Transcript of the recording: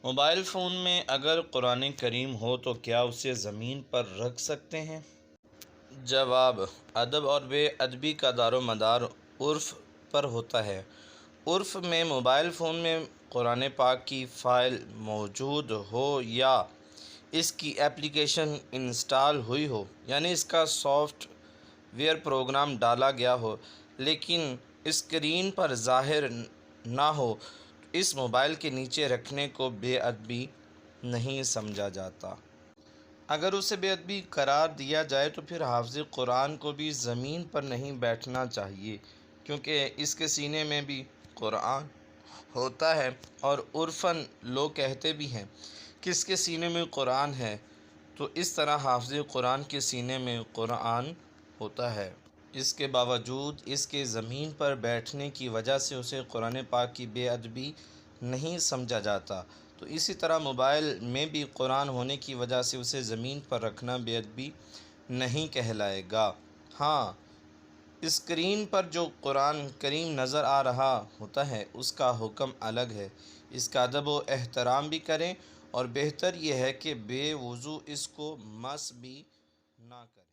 Mobile phone میں اگر قرآن کریم ہو تو کیا اسے زمین پر رکھ سکتے ہیں؟ جواب: ادب اور بے ادبی کا دار و مدار عرف پر ہوتا ہے۔ عرف میں موبائل فون میں قرآن پاک کی فائل موجود ہو یا اس کی اپلیکیشن انسٹال ہوئی ہو، یعنی اس کا سافٹ ویئر پروگرام ڈالا گیا ہو، لیکن اسکرین پر ظاہر نہ ہو، تو اس موبائل کے نیچے رکھنے کو بے ادبی نہیں سمجھا جاتا۔ اگر اسے بے ادبی قرار دیا جائے تو پھر حافظ قرآن کو بھی زمین پر نہیں بیٹھنا چاہیے، کیونکہ اس کے سینے میں بھی قرآن ہوتا ہے، اور عرفاً لوگ کہتے بھی ہیں کہ اس کے سینے میں قرآن ہے، تو اس طرح حافظ قرآن کے سینے میں قرآن ہوتا ہے۔ اس کے باوجود اس کے زمین پر بیٹھنے کی وجہ سے اسے قرآن پاک کی بے ادبی نہیں سمجھا جاتا، تو اسی طرح موبائل میں بھی قرآن ہونے کی وجہ سے اسے زمین پر رکھنا بے ادبی نہیں کہلائے گا۔ ہاں، اسکرین پر جو قرآن کریم نظر آ رہا ہوتا ہے اس کا حکم الگ ہے، اس کا ادب و احترام بھی کریں، اور بہتر یہ ہے کہ بے وضو اس کو مس بھی نہ کریں۔